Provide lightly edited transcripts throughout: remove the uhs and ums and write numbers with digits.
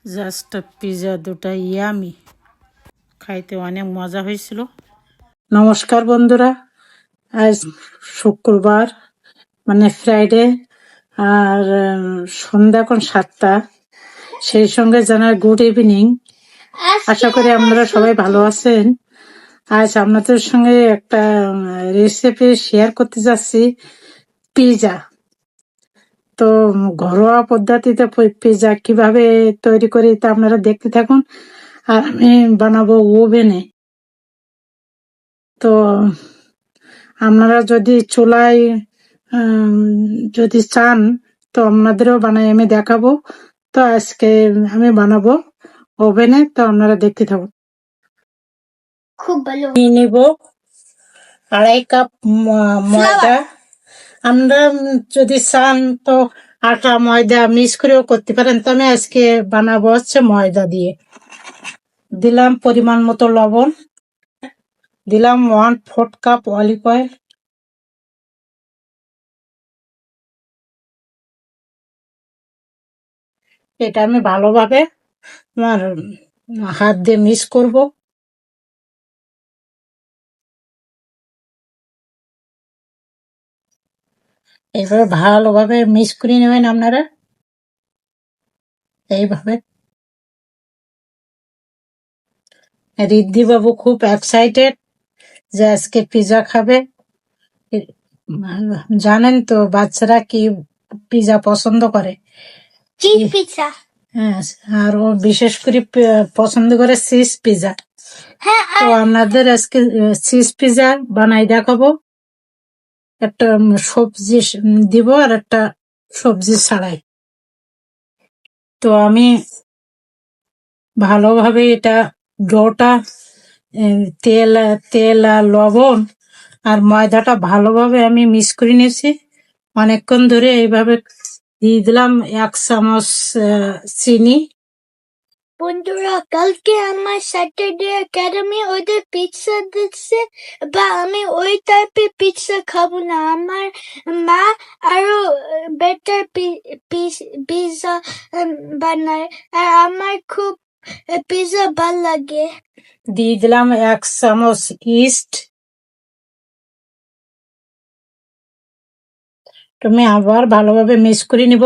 Just pizza দুটা yummy, খাইতে অনেক মজা হয়েছিল। নমস্কার বন্ধুরা, আজ শুক্রবার মানে ফ্রাইডে, আর সন্ধ্যা এখন 7টা। সেই সঙ্গে জানাই গুড ইভিনিং। আশা করি আপনারা সবাই ভালো আছেন। আজ আপনাদের সঙ্গে একটা রেসিপি শেয়ার করতে যাচ্ছি, পিজা। তো ঘরোয়া পদ্ধতিতে পিজা কিভাবে তৈরি করি তা আপনারা দেখতে থাকুন, আর আমি বানাবো ওভেনে। তো আপনারা যদি চুলায় যদি চান তো আপনাদেরও বানাই আমি দেখাবো। তো আজকে আমি বানাবো ওভেনে, তো আপনারা দেখতে থাকুন। খুব ভালো। নিয়ে নিব 2.5 কাপ ময়দা। আমরা যদি চান তো আটা ময়দা মিক্স করেও করতে পারেন, তো আমি আজকে বানাবো হচ্ছে ময়দা দিয়ে। দিলাম পরিমাণ মতো লবণ, দিলাম 1/4 কাপ অলিভ অয়েল, এটা আমি ভালোভাবে আমার হাত দিয়ে মিক্স করব। এইভাবে ভালোভাবে মিক্স করে নেবেন আপনারা, এইভাবে। রিদ্ধি বাবু খুব এক্সাইটেড যে আজকে পিজা খাবে। জানেন তো বাচ্চারা কি পিজা পছন্দ করে। Cheese pizza. হ্যাঁ, আর ও বিশেষ করে পছন্দ করে চিজ পিজা। হ্যাঁ, তো আপনাদের আজকে চিজ পিজা বানাই দেখাবো। একটা সবজি দিব আর একটা সবজি ছাড়াই। তো আমি ভালোভাবে এটা ডোটা তেল তেল আর লবণ আর ময়দাটা ভালোভাবে আমি মিক্স করে নিয়েছি অনেকক্ষণ ধরে। এইভাবে দিয়ে দিলাম 1 চামচ চিনি। বন্ধুরা, কালকে আমার স্যাটারডে একাডেমি ওদের পিৎজা দিচ্ছে, বা আমি ওই টাইপের পিৎজা খাবো না। আমার মা আরো বেটার পিৎজা বানায়, আর আমার খুব পিৎজা ভাল লাগে। দিয়ে দিলাম 1 চামচ ইস্ট। তুমি আবার ভালোভাবে মিক্স করে নিব।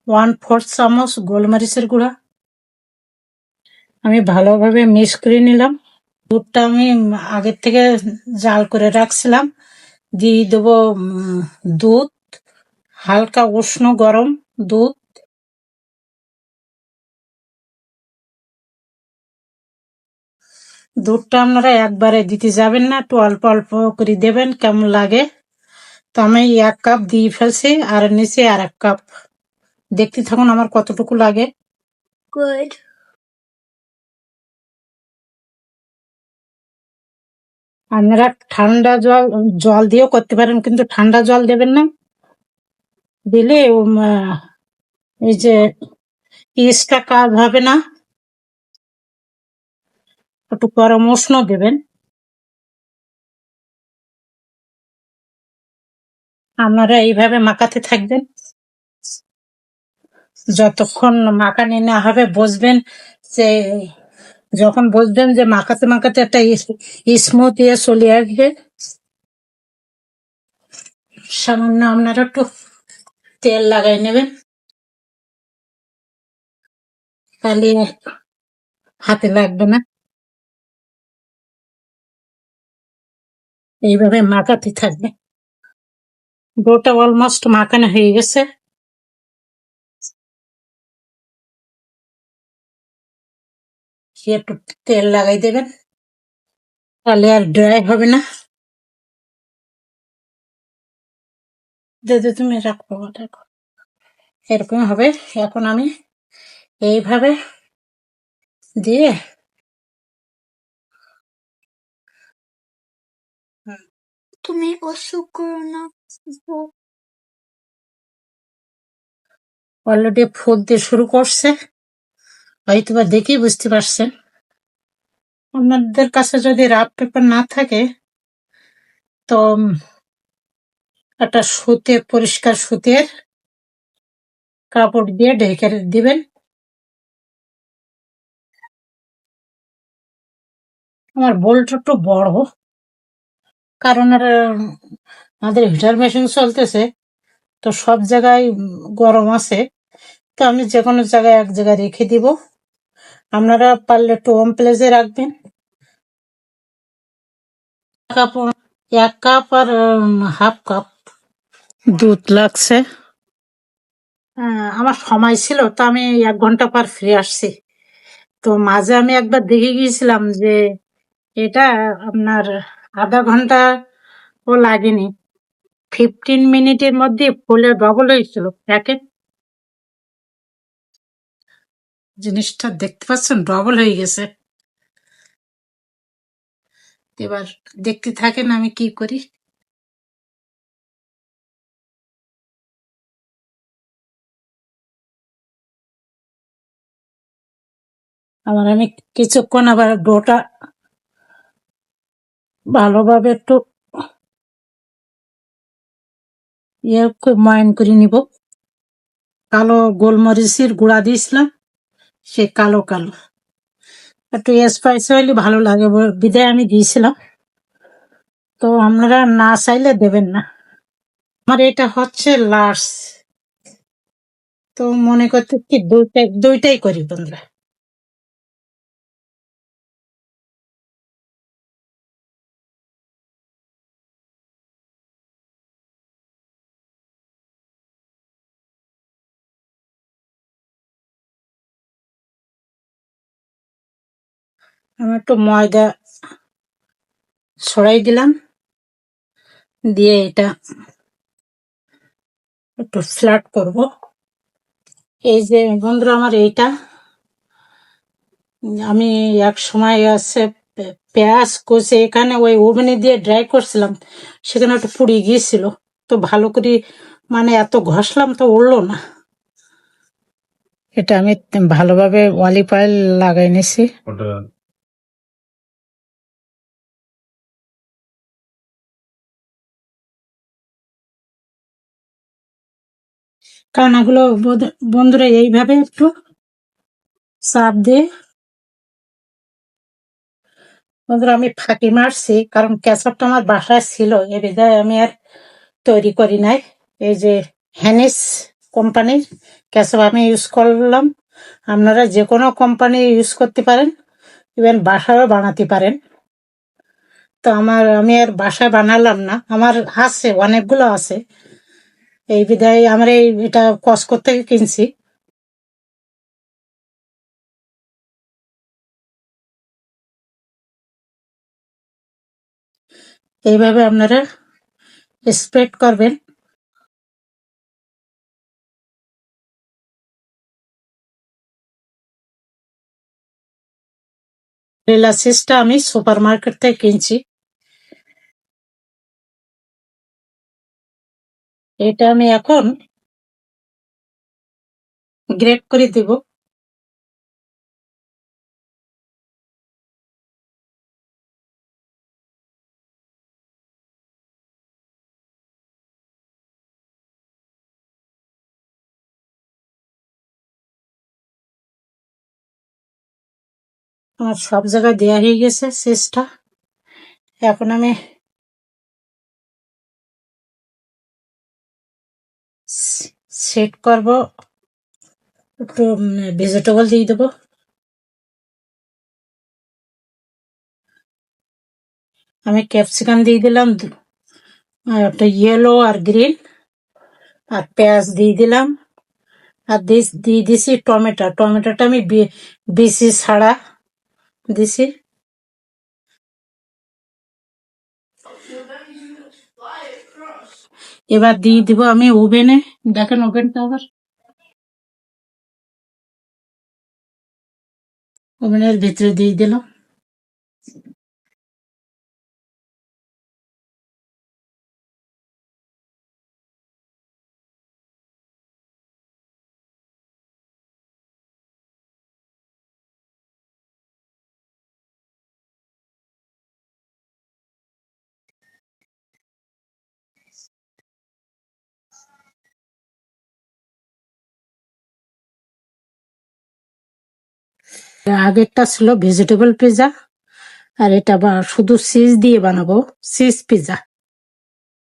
1/4 চামচ গোলমরিচের গুঁড়া আমি ভালোভাবে মিক্স করে নিলাম। দুধটা আমি আগের থেকে জাল করে রাখছিলাম। দিয়ে দেবো দুধ, হালকা উষ্ণ গরম দুধ। দুধটা আপনারা একবারে দিতে যাবেন না, একটু অল্প অল্প করে দেবেন কেমন লাগে। তো আমি 1 কাপ দিয়ে ফেলছি, আর নিচে আর 1 কাপ। দেখতে থাকুন আমার কতটুকু লাগে। গুড। আপনারা ঠান্ডা জল জল দিয়েও করতে পারেন, কিন্তু ঠান্ডা জল দেবেন না, দিলে এই যে ইস্টটা কাজ হবে না। একটু গরম উষ্ণ দেবেন। আপনারা এইভাবে মাখাতে থাকবেন যতক্ষণ মাখানি না হবে। বসবেন যে যখন বসবেন যে মাখাতে মাখাতে একটা স্মুথ ইয়ে চলে আসবে, সামান্য আপনারা একটু তেল লাগাই নেবেন, তাহলে হাতে লাগবে না। এইভাবে মাখাতে থাকবে। ডোটা অলমোস্ট মাখানো হয়ে গেছে। একটু তেল লাগাই দেবেন, তাহলে আর ড্রাই হবে না। যদি তুমি রাখবো দেখো এরকম হবে। এখন আমি এইভাবে দিয়ে তুমি অসুখ করো না। অলরেডি ফুট দিয়ে শুরু করছে, হয়তো বা দেখেই বুঝতে পারছেন। আপনাদের কাছে যদি রাফ পেপার না থাকে তো একটা সুতে পরিষ্কার সুতের কাপড় দিয়ে ঢেকে দিবেন। আমার বোলটা একটু বড়, কারণ আমাদের হিটার মেশিন চলতেছে, তো সব জায়গায় গরম আছে। তো আমি যে কোনো জায়গায় এক জায়গায় রেখে দিব। আপনারা পারলে একটু ওম প্লেসে রাখবেন। কাপ 1 কাপ আর হাফ কাপ দুধ লাগছে। আমার সময় ছিল, তো আমি 1 ঘন্টা পর ফিরে আসছি। তো মাঝে আমি একবার দেখে গিয়েছিলাম যে এটা আপনার আধা ঘন্টা ও লাগেনি, 15 মিনিটের মধ্যে ফুলে ডবল হয়েছিল প্যাকেট। জিনিসটা দেখতে পাচ্ছেন, ডবল হয়ে গেছে। এবার দেখতে থাকেন আমি কি করি। আমি কিছুক্ষণ আবার ডোটা ভালোভাবে একটু ময়ান করে নিব। কালো গোলমরিচের গুঁড়া দিয়েছিলাম, সে কালো কালো একটু স্পাইসি হইলে ভালো লাগে বিদায় আমি দিয়েছিলাম। তো আপনারা না চাইলে দেবেন না। আমার এটা হচ্ছে লার্জ, তো মনে করতে কি দুইটাই দুইটাই করি বন্ধুরা। আমি একটু ময়দা ছড়াই দিলাম, দিয়ে এটা একটু ফ্ল্যাট করব। এই যে বন্ধুরা, আমার এইটা আমি এক সময় আছে পেঁয়াজ কষে এখানে ওই ওভেনে দিয়ে ড্রাই করছিলাম, সেখানে একটু পুড়ে গিয়েছিল। তো ভালো করে মানে এত ঘষলাম তো উঠলো না। এটা আমি ভালোভাবে অলিভ অয়েল লাগাই নিছি। কানাগুলো বন্ধুরা এইভাবে একটু চাপ দিয়ে, বন্ধুরা আমি ফাঁকি মারছি কারণ কেচাপটা আমার বাসায় ছিল, এ বিধায় আমি আর তৈরি করি নাই। এই যে হ্যানিস কোম্পানির কেচাপ আমি ইউজ করলাম। আপনারা যে কোনো কোম্পানি ইউজ করতে পারেন, ইভেন বাসায়ও বানাতে পারেন। তো আমি আর বাসায় বানালাম না, আমার আছে অনেকগুলো আছে, এই বিধায় আমরা এটা কসকো থেকে কিনছি। এইভাবে আপনারা স্প্রেড করবেন। রিলাসিসটা আমি সুপার মার্কেট থেকে কিনছি। এটা আমি এখন গ্রেট করে দিব। আমার সব জায়গায় দেয়া হয়ে গেছে চিজটা। এখন আমি সেট করব, একটু ভেজিটেবল দিয়ে দেবো। আমি ক্যাপসিকাম দিয়ে দিলাম, আর একটা ইয়েলো আর গ্রিন, আর পেঁয়াজ দিয়ে দিলাম, আর দিয়ে দিছি টমেটো। টমেটোটা আমি বিচি ছাড়া দিছি। এবার দিয়ে দিব আমি ওভেনে। দেখেন ওভেনটা আবার, ওভেনের ভিতরে দিয়ে দিলাম। আগেরটা ছিল ভেজিটেবল পিৎজা, আর এটা শুধু চিজ দিয়ে বানাবো, চিজ পিৎজা।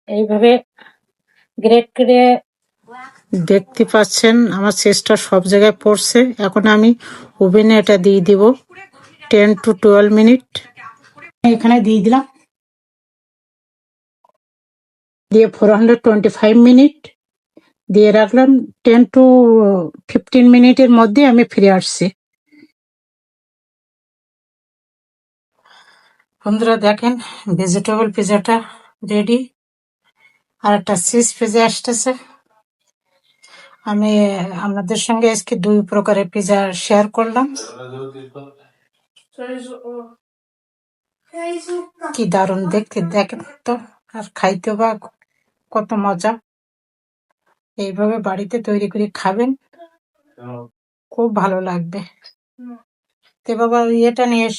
এইভাবে গ্রেট করে দেখতে পাচ্ছেন আমার চিজটা সব জায়গায় পড়ছে। এখন আমি ওভেনে এটা দিয়ে দিব 10 to 12 মিনিট। এখানে দিয়ে দিলাম, দিয়ে 425 মিনিট দিয়ে রাখলাম। 10 to 15 মিনিটের মধ্যে আমি ফিরে আসছি। বন্ধুরা দেখেন, ভেজিটেবল পিৎজাটা রেডি, আর একটা চিজ পিৎজা আসতেছে। আমি আপনাদের সঙ্গে আজকে 2 প্রকারের পিৎজা শেয়ার করলাম। কি দারুণ দেখতে, দেখেন তো, আর খাইতে বা কত মজা। এইভাবে বাড়িতে তৈরি করে খাবেন, খুব ভালো লাগবে। তে বাবা ইয়েটা নিয়ে এস,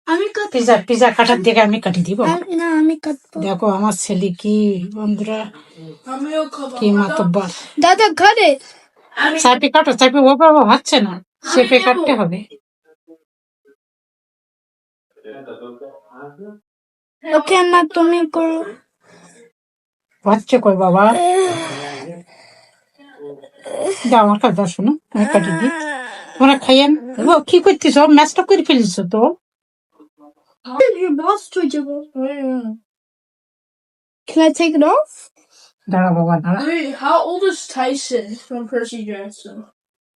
আমি পিৎজা পিৎজা কাটার দিকে আমি কাটি দিব। না আমি কাটবো। দেখো আমার ছেলে কি, বন্ধুরা কি মাতব্বর। দাদা ঘরে চাপে কাটো, চাপে ও বাবা হচ্ছে না, চেপে কাটতে হবে। ওকে না তুমি করো। হচ্ছে কই বাবা, দাও আমার কাছে দাও, শোনো আমি কাটি দিই, তোমরা খাইয়েন। ও কি করতেছ, ম্যাচটা করে ফেলিস তো। Your boss twitchable. Can I take it off? দাঁড়া বাবা দাঁড়া। Wait, how old is Tyson from Percy Jackson?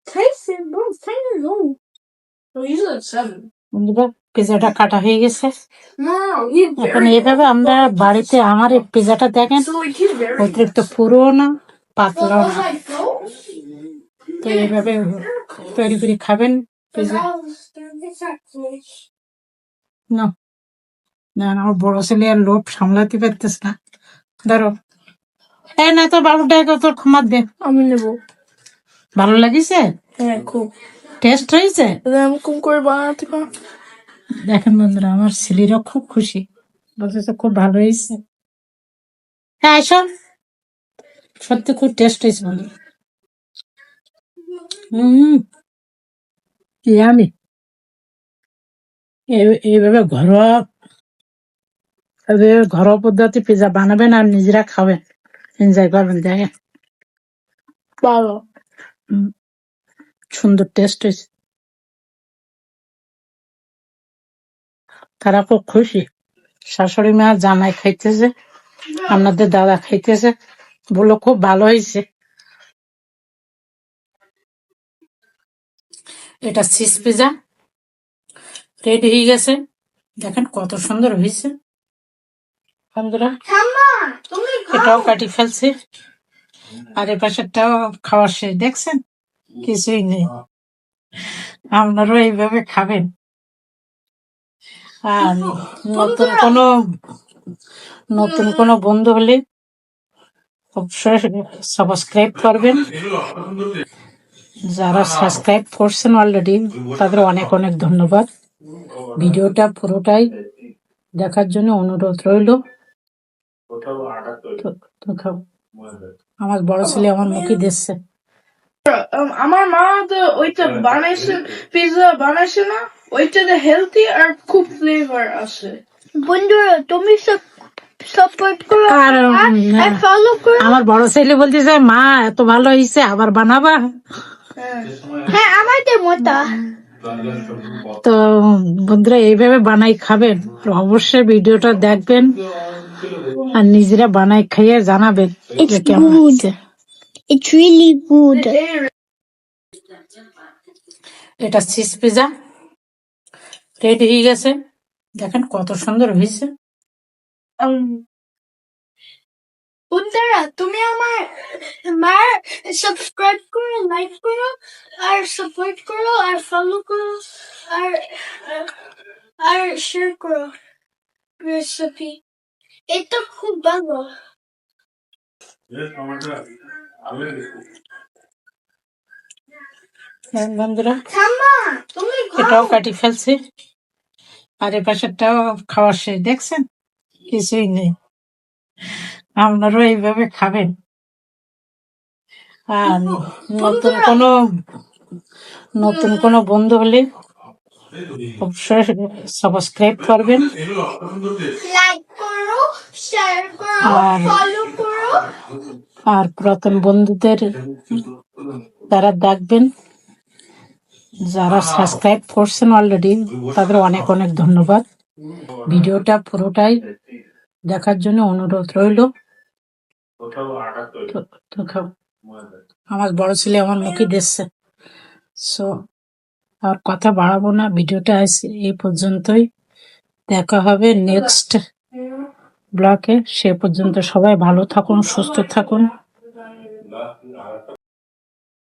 Tyson, bro, 10 years old. Oh, he's like 7. বন্ধুরা পিৎজাটা কাটা হয়ে গেছে। No, he's এখন very এইভাবে আমরা বাড়িতে, আমার এই পিৎজাটা দেখেন so like he's very. অতিরিক্ত পুরো না পাতলাও Well, না, like those. তো এইভাবে তৈরি করে খাবেন পিৎজা। না না, আমার বড় ছেলে আর লোভ সামলাতে পারতেছ না। ধরো, এই না তো বাবুটাকে তোর ক্ষমা দে। আমি নেবো। ভালো লাগিছে, হ্যাঁ খুব। টেস্ট হয়েছে। আমি কম করে বানাতে পারো। দেখেন বন্ধুরা, আমার ছেলেরা খুব খুশি, বলতেছে খুব ভালো হয়েছে। হ্যাঁ এসো, সত্যি খুব টেস্ট হয়েছে বন্ধু। আমি এইভাবে ঘরোয়া পদ্ধতি পিৎজা বানাবেন আর নিজেরা খাবেন, এনজয় করবেন। দেখেন ভালো। সুন্দর টেস্ট হয়েছে, তারা খুব খুশি। শাশুড়ি মা জামাই খাইতেছে, আপনাদের দাদা খাইতেছে, বললো খুব ভালো হয়েছে। এটা চিজ পিৎজা রেডি হয়ে গেছে, দেখেন কত সুন্দর হয়েছে বন্ধুরা। তুমি এটাও কাটি ফেলছে, আর এ পাশেরটাও খাওয়ার শেষ, দেখছেন কিছুই নেই। আপনারাও এইভাবে খাবেন, আর নতুন কোনো বন্ধু হলে অবশ্যই সাবস্ক্রাইব করবেন। যারা সাবস্ক্রাইব করছেন অলরেডি তাদের অনেক অনেক ধন্যবাদ। ভিডিওটা পুরোটাই দেখার জন্য অনুরোধ রইল। আমার বড় ছেলে আমার মুখে দিচ্ছে। আমার মা তো ওইটা বানাইছে, পিৎজা বানাইছে না, ওইটাতে হেলথি আর খুব ফ্লেভার আছে। বন্ধুরা তুমি সব সাপোর্ট করো আর আর ফলো করো। আমার বড় ছেলে বলতেছে মা এত ভালো হয়েছে, আবার বানাবা। হ্যাঁ আমাদের মতো। তো বন্ধুরা এইভাবে বানাই খাবেন, অবশ্যই ভিডিওটা দেখবেন আর নিজেরা বানাই খাইয়ে জানাবেন যে কেমন হয়েছে। It's really good. এটা চিজ পিৎজা রেডি হয়ে গেছে, দেখেন কত সুন্দর হয়েছে। বন্ধুরা তুমি আমার সাবস্ক্রাইব করো, লাইক করো আর সাপোর্ট করো আর ফলো করো আর আর শেয়ার করো রেসিপি। এটা খুব ভালো। বন্ধুরা থামা তুমি এটাও কাটি ফেলছে, আর এ পাশেরটাও খাওয়ার শেষ, দেখছেন কিছুই নেই। আপনারাও এইভাবে খাবেন, আর নতুন কোনো বন্ধু হলে অবশ্যই সাবস্ক্রাইব করবেন লাইক করো, শেয়ার করো, আর ফলো করো। আর পুরাতন বন্ধুদের যারা দেখবেন, যারা সাবস্ক্রাইব করছেন অলরেডি, তাদের অনেক অনেক ধন্যবাদ। ভিডিওটা পুরোটাই দেখার জন্য অনুরোধ রইল। আমার বড় ছেলে আমার মুখে দিচ্ছে, সো আর কথা বাড়াবো না। ভিডিওটা আজ এই পর্যন্তই, দেখা হবে নেক্সট ব্লকে। সে পর্যন্ত সবাই ভালো থাকুন, সুস্থ থাকুন।